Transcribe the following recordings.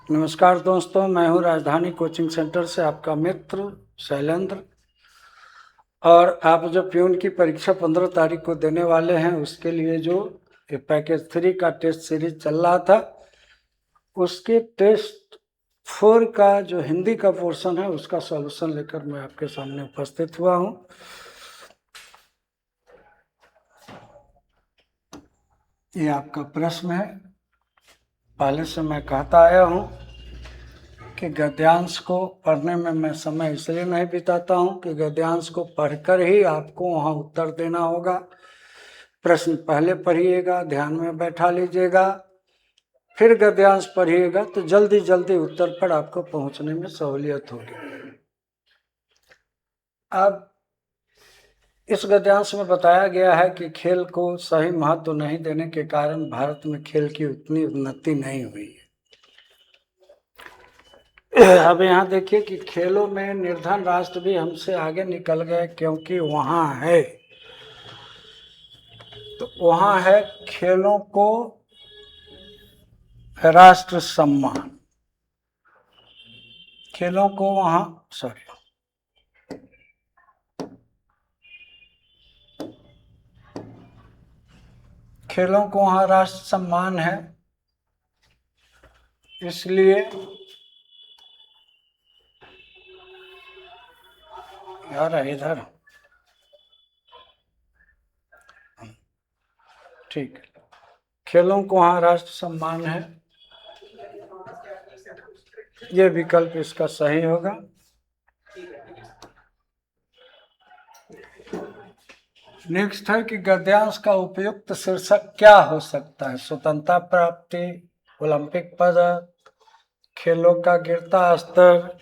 नमस्कार दोस्तों, मैं हूं राजधानी कोचिंग सेंटर से आपका मित्र शैलेंद्र। और आप जो प्यून की परीक्षा 15 तारीख को देने वाले हैं, उसके लिए जो पैकेज 3 का टेस्ट सीरीज चल रहा था, उसके टेस्ट 4 का जो हिंदी का पोर्शन है उसका सॉल्यूशन लेकर मैं आपके सामने उपस्थित हुआ हूं। ये आपका प्रश्न है। पहले से मैं कहता आया हूं कि गद्यांश को पढ़ने में मैं समय इसलिए नहीं बिताता हूं कि गद्यांश को पढ़कर ही आपको वहां उत्तर देना होगा। प्रश्न पहले पढ़िएगा, ध्यान में बैठा लीजिएगा, फिर गद्यांश पढ़िएगा तो जल्दी जल्दी उत्तर पर आपको पहुंचने में सहूलियत होगी। अब इस गद्यांश में बताया गया है कि खेल को सही महत्व नहीं देने के कारण भारत में खेल की उतनी उन्नति नहीं हुई है। अब यहाँ देखिए कि खेलों में निर्धन राष्ट्र भी हमसे आगे निकल गए, क्योंकि वहाँ है, तो वहाँ है खेलों को राष्ट्र सम्मान। खेलों को वहाँ खेलों को वहाँ राष्ट्र सम्मान है, इसलिए यार इधर ठीक है, खेलों को वहाँ राष्ट्र सम्मान है, ये विकल्प इसका सही होगा। नेक्स्ट है कि गद्यांश का उपयुक्त शीर्षक क्या हो सकता है? स्वतंत्रता प्राप्ति, ओलंपिक पदक, खेलों का गिरता स्तर,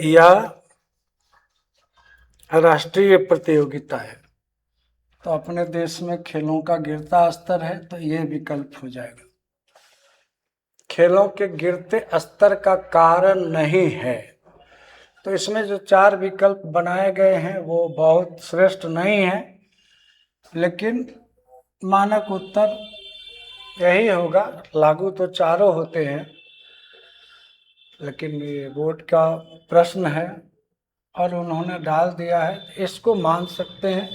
या राष्ट्रीय प्रतियोगिता है। तो अपने देश में खेलों का गिरता स्तर है, तो ये विकल्प हो जाएगा। खेलों के गिरते स्तर का कारण नहीं है, तो इसमें जो 4 विकल्प बनाए गए हैं वो बहुत श्रेष्ठ नहीं है, लेकिन मानक उत्तर यही होगा। लागू तो चारों होते हैं, लेकिन ये बोर्ड का प्रश्न है और उन्होंने डाल दिया है, इसको मान सकते हैं।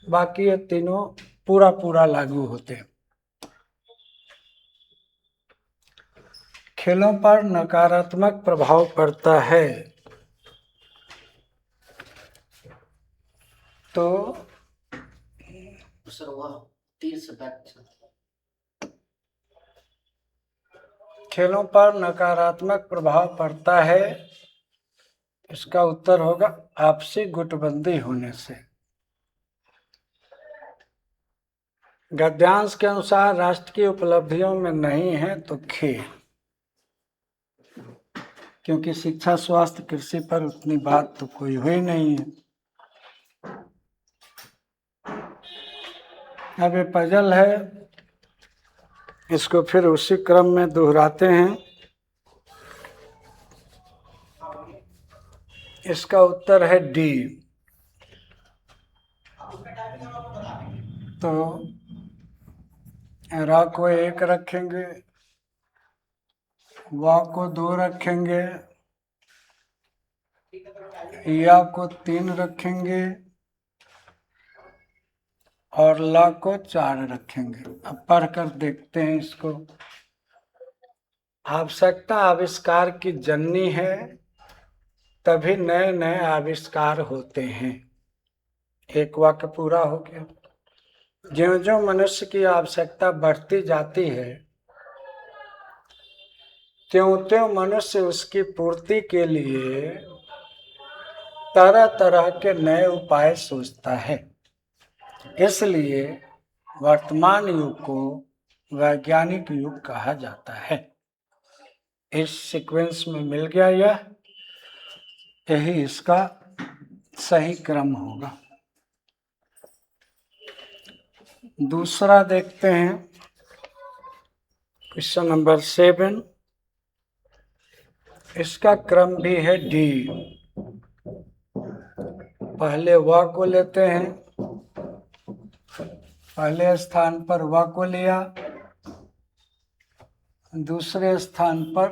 बाकी ये तीनों पूरा लागू होते हैं। खेलों पर नकारात्मक प्रभाव पड़ता है, तो खेलों पर नकारात्मक प्रभाव पड़ता है, इसका उत्तर होगा आपसी गुटबंदी होने से। गद्यांश के अनुसार राष्ट्र की उपलब्धियों में नहीं है तो खेल, क्योंकि शिक्षा, स्वास्थ्य, कृषि पर उतनी बात तो कोई हुई नहीं है। अब ये पजल है, इसको फिर उसी क्रम में दोहराते हैं। इसका उत्तर है डी। तो रा को 1 रखेंगे, वा को 2 रखेंगे, या को 3 रखेंगे और ला को 4 रखेंगे। अब पढ़कर देखते हैं इसको। आवश्यकता आविष्कार की जननी है, तभी नए नए आविष्कार होते हैं। एक वाक्य पूरा हो गया। ज्यों ज्यों मनुष्य की आवश्यकता बढ़ती जाती है, त्यों त्यों मनुष्य उसकी पूर्ति के लिए तरह तरह के नए उपाय सोचता है। इसलिए वर्तमान युग को वैज्ञानिक युग कहा जाता है। इस सीक्वेंस में मिल गया, यही इसका सही क्रम होगा। दूसरा देखते हैं, क्वेश्चन नंबर 7। इसका क्रम भी है डी। पहले व को लेते हैं, पहले स्थान पर व को लिया, दूसरे स्थान पर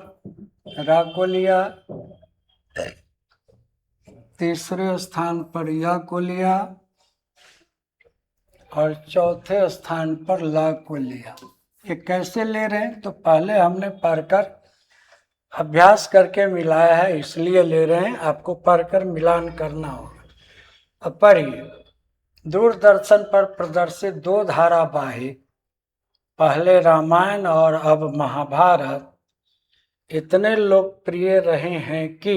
रा को लिया, तीसरे स्थान पर या को लिया और चौथे स्थान पर ला को लिया। ये कैसे ले रहे हैं? तो पहले हमने पढ़कर अभ्यास करके मिलाया है, इसलिए ले रहे हैं। आपको पढ़कर मिलान करना होगा। अब पढ़िए। दूरदर्शन पर प्रदर्शित दो धारावाहिक, पहले रामायण और अब महाभारत, इतने लोकप्रिय रहे हैं कि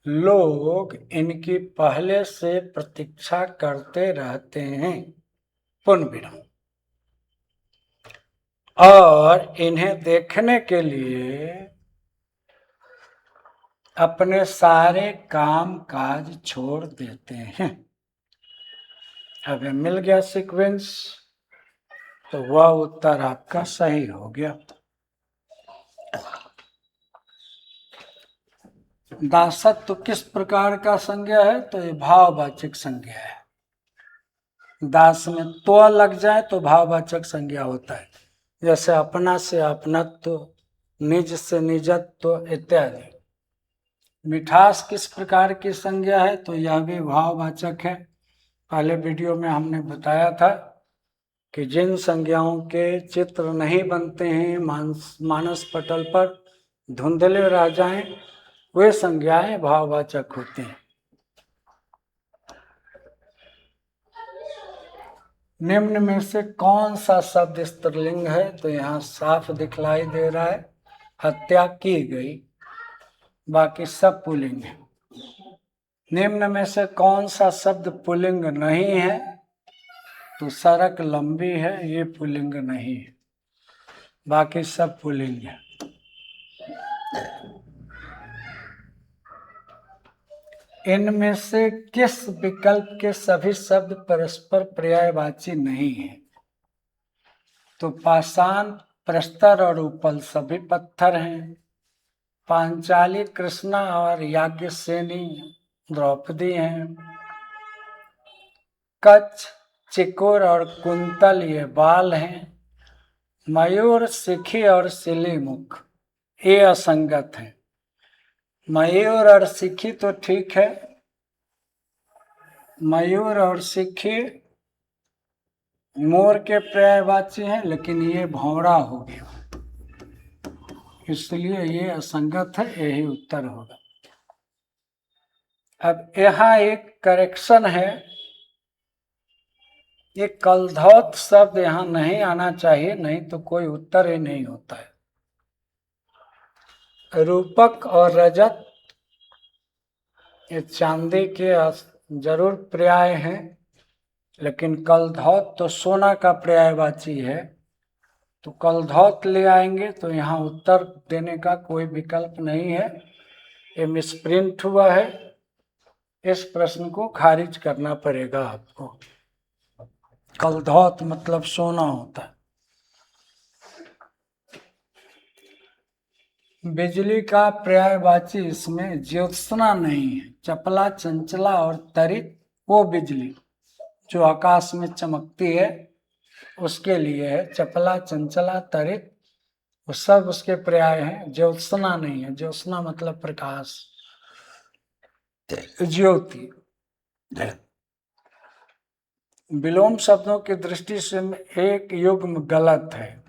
लोग इनकी पहले से प्रतीक्षा करते रहते हैं, पुनः विराम, और इन्हें देखने के लिए अपने सारे काम काज छोड़ देते हैं। अब मिल गया सीक्वेंस, तो वह उत्तर आपका सही हो गया। दासत्व किस प्रकार का संज्ञा है? तो ये भाववाचक संज्ञा है। दास में तो लग जाए तो भाववाचक संज्ञा होता है, जैसे अपना से अपनत्व, निज से निजत्व इत्यादि। मिठास किस प्रकार की संज्ञा है? तो यह भी भाववाचक है। पहले वीडियो में हमने बताया था कि जिन संज्ञाओं के चित्र नहीं बनते हैं मानस पटल पर, धुंधले रह जाएं, वे संज्ञाएं भाववाचक होती हैं। निम्न में से कौन सा शब्द स्त्रीलिंग है? तो यहाँ साफ दिखलाई दे रहा है, हत्या की गई, बाकी सब पुल्लिंग है। निम्न में से कौन सा शब्द पुल्लिंग नहीं है? तो सड़क लंबी है, ये पुल्लिंग नहीं है, बाकी सब पुल्लिंग है। इनमें से किस विकल्प के सभी शब्द परस्पर पर्यायवाची नहीं है? तो पाषाण, प्रस्तर और उपल सभी पत्थर हैं। पांचाली कृष्णा और याज्ञसेनी द्रौपदी हैं। कच्छ, चिकोर और कुंतल ये बाल हैं। मयूर, सिखी और सिलीमुख ये असंगत हैं। मयूर और सिखी तो ठीक है, मयूर और सिखी मोर के पर्यायवाची हैं, लेकिन ये भौरा हो गया, इसलिए ये असंगत है, यही उत्तर होगा। अब यहाँ एक करेक्शन है, ये कलधौत शब्द यहाँ नहीं आना चाहिए, नहीं तो कोई उत्तर ही नहीं होता है। रूपक और रजत ये चांदी के जरूर पर्याय हैं, लेकिन कलधौत तो सोना का पर्यायवाची है, तो कलधौत ले आएंगे तो यहाँ उत्तर देने का कोई विकल्प नहीं है, ये मिसप्रिंट हुआ है। इस प्रश्न को खारिज करना पड़ेगा आपको। कलधौत मतलब सोना होता है। बिजली का पर्यायवाची इसमें ज्योत्सना नहीं है। चपला, चंचला और तरित वो बिजली जो आकाश में चमकती है उसके लिए है। चपला, चंचला, तरित वो सब उसके पर्याय हैं, ज्योत्सना नहीं है। ज्योत्सना मतलब प्रकाश, ज्योति। विलोम शब्दों की दृष्टि से एक युग्म गलत है।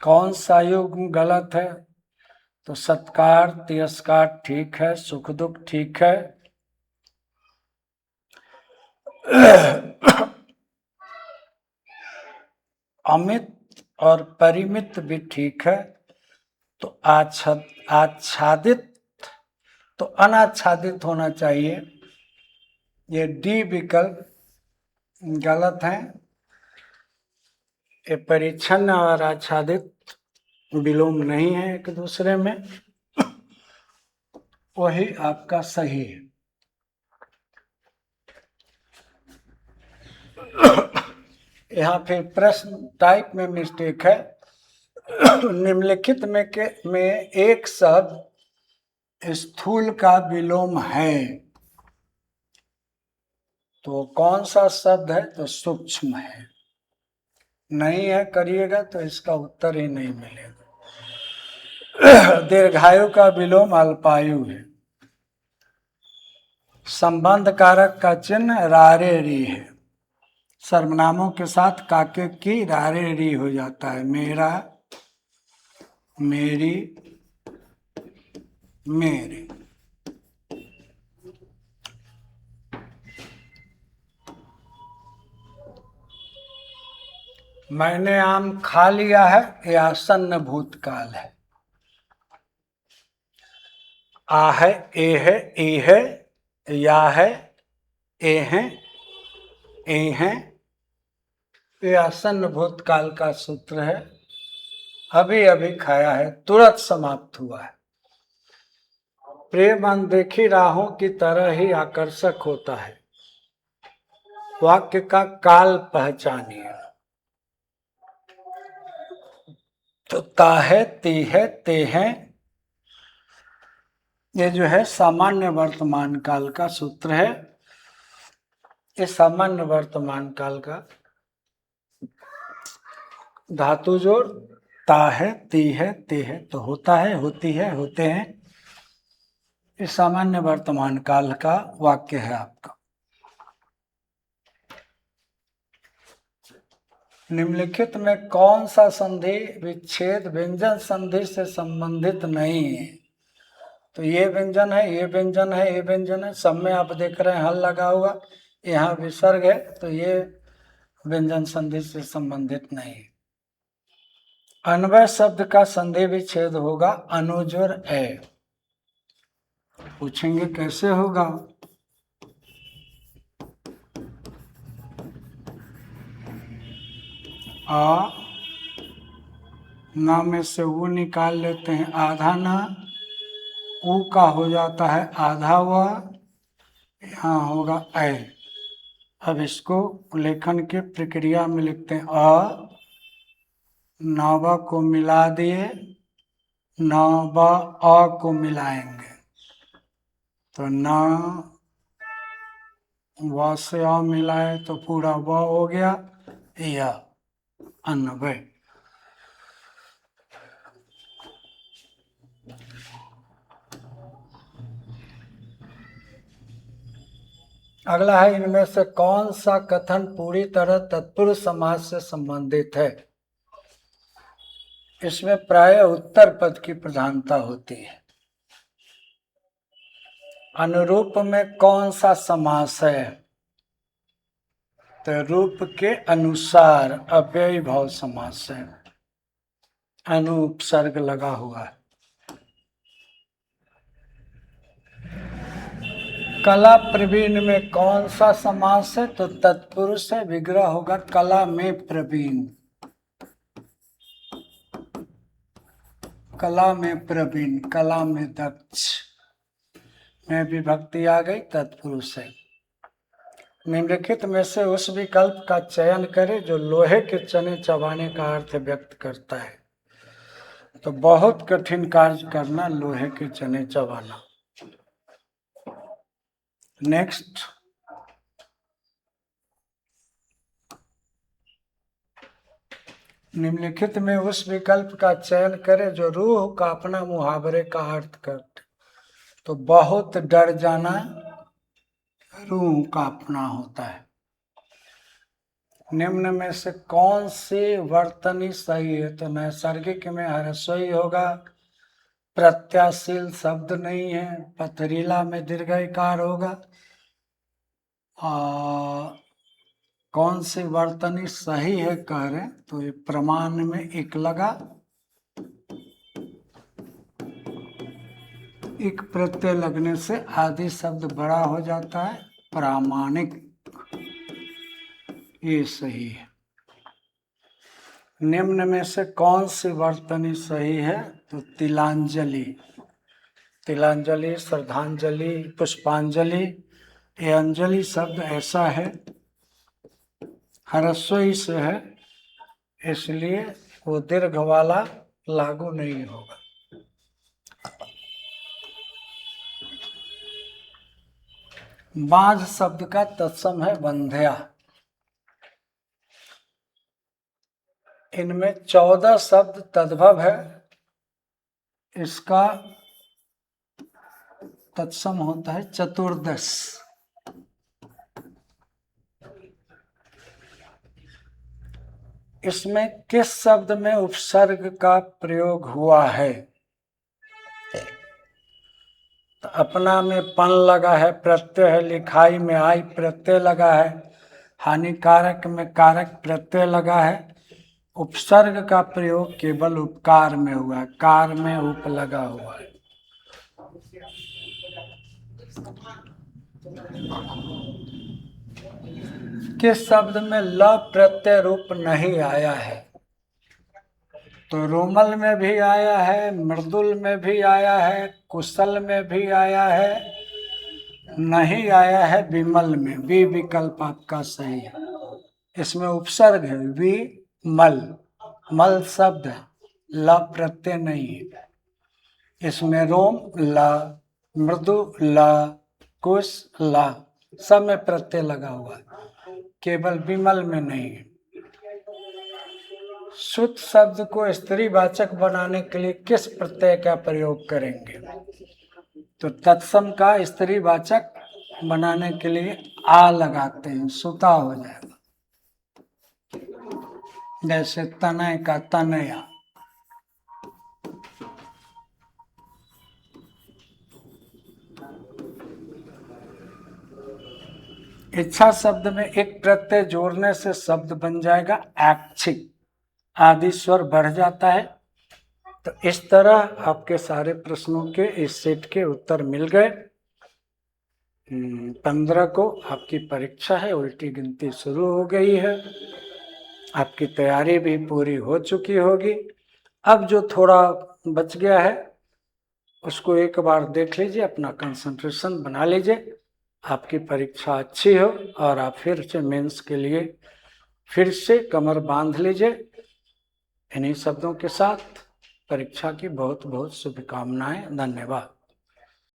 कौन सा युग्म गलत है? तो सत्कार, तिरस्कार ठीक है, सुख दुख ठीक है, अमित और परिमित भी ठीक है। तो आच्छादित तो अनाच्छादित होना चाहिए, ये डी विकल्प गलत है। ये परिच्छन्न और आच्छादित विलोम नहीं है एक दूसरे में, वही आपका सही है। यहाँ फिर प्रश्न टाइप में मिस्टेक है। निम्नलिखित में एक शब्द स्थूल का विलोम है, तो कौन सा शब्द है? तो सूक्ष्म है। नहीं है करिएगा तो इसका उत्तर ही नहीं मिलेगा। दीर्घायु का विलोम अल्पायु है। संबंध कारक का चिन्ह रारे री है। सर्वनामों के साथ काके की रारे री हो जाता है। मेरा, मेरी, मेरे। मैंने आम खा लिया है, यह आसन्न भूतकाल है। आ है, ए है, ई है, या है, ए है, ए है, ये आसन्न भूतकाल का सूत्र है। अभी अभी खाया है, तुरंत समाप्त हुआ है। प्रेम अनदेखी राहों की तरह ही आकर्षक होता है। वाक्य का काल पहचानिए। तो ता है, ती है, ते हैं, ये जो है सामान्य वर्तमान काल का सूत्र है। ये सामान्य वर्तमान काल का धातु जोड़ ता है, ती है, ते है, तो होता है, होती है, होते हैं। ये सामान्य वर्तमान काल का वाक्य है आपका। निम्नलिखित में कौन सा संधि विच्छेद व्यंजन संधि से संबंधित नहीं है? तो ये व्यंजन है, ये व्यंजन है, ये व्यंजन है, सब में आप देख रहे हैं हल लगा हुआ, यहाँ विसर्ग है, तो ये व्यंजन संधि से संबंधित नहीं है। अन्वय शब्द का संधि विच्छेद होगा अनुजोर ए। पूछेंगे कैसे होगा? आ ना में से वो निकाल लेते हैं, आधा ना, ऊ का हो जाता है आधा व, यहाँ होगा ए। अब इसको लेखन के प्रक्रिया में लिखते हैं। अ नव को मिला दिए, नव अ को मिलाएंगे तो न व से अ मिलाए तो पूरा व हो गया, या अन्वय। अगला है, इनमें से कौन सा कथन पूरी तरह तत्पुरुष समास से संबंधित है? इसमें प्राय उत्तर पद की प्रधानता होती है। अनुरूप में कौन सा समास है? तो रूप के अनुसार अव्ययी भाव समास है, अनुपसर्ग लगा हुआ है। कला प्रवीण में कौन सा समास है? तो तत्पुरुष है, विग्रह होगा कला में प्रवीण। कला में प्रवीण, कला में दक्ष में विभक्ति आ गई, तत्पुरुष है। निम्नलिखित में से उस विकल्प का चयन करें जो लोहे के चने चबाने का अर्थ व्यक्त करता है। तो बहुत कठिन कार्य करना, लोहे के चने चबाना। नेक्स्ट, निम्नलिखित में उस विकल्प का चयन करें जो रूह का अपना मुहावरे का अर्थ करते। तो बहुत डर जाना रूह का अपना होता है। निम्न में से कौन सी वर्तनी सही है? तो नैसर्गिक में हर्षोई होगा, प्रत्याशील शब्द नहीं है, पथरीला में दीर्घइकार होगा। कौन सी वर्तनी सही है कह रहे, तो ये प्रमाण में एक लगा, एक प्रत्यय लगने से आदि शब्द बड़ा हो जाता है, प्रामाणिक, ये सही है। निम्न में से कौन सी वर्तनी सही है? तो तिलांजलि, तिलांजलि, श्रद्धांजलि, पुष्पांजलि, ये अंजलि शब्द ऐसा है, हरस्वई से है, इसलिए वो दीर्घ वाला लागू नहीं होगा। बांझ शब्द का तत्सम है बंध्या। इनमें 14 शब्द तद्भव है, इसका तत्सम होता है चतुर्दश। इसमें किस शब्द में उपसर्ग का प्रयोग हुआ है? तो अपना में पन लगा है, प्रत्यय है। लिखाई में आई प्रत्यय लगा है। हानिकारक में कारक प्रत्यय लगा है। उपसर्ग का प्रयोग केवल उपकार में हुआ है, कार में उप लगा हुआ है। किस शब्द में ल प्रत्यय रूप नहीं आया है? तो रोमल में भी आया है, मृदुल में भी आया है, कुशल में भी आया है, नहीं आया है विमल में। वि विकल्प आपका सही है। इसमें उपसर्ग है विमल, मल शब्द है, ल प्रत्यय नहीं है। इसमें रोम ल, मृदु ल, कुश ल, सब में प्रत्यय लगा हुआ है, केवल विमल में नहीं है। शुद्ध शब्द को स्त्रीवाचक बनाने के लिए किस प्रत्यय का प्रयोग करेंगे? तो तत्सम का स्त्रीवाचक बनाने के लिए आ लगाते हैं, सुता हो जाएगा। जैसे तनय का तनया। इच्छा शब्द में एक प्रत्यय जोड़ने से शब्द बन जाएगा ऐच्छिक, आदि स्वर बढ़ जाता है। तो इस तरह आपके सारे प्रश्नों के इस सेट के उत्तर मिल गए। 15 को आपकी परीक्षा है, उल्टी गिनती शुरू हो गई है, आपकी तैयारी भी पूरी हो चुकी होगी। अब जो थोड़ा बच गया है उसको एक बार देख लीजिए, अपना कंसंट्रेशन बना लीजिए, आपकी परीक्षा अच्छी हो और आप फिर से मेंस के लिए फिर से कमर बांध लीजिए। इन्हीं शब्दों के साथ परीक्षा की बहुत बहुत शुभकामनाएं। धन्यवाद।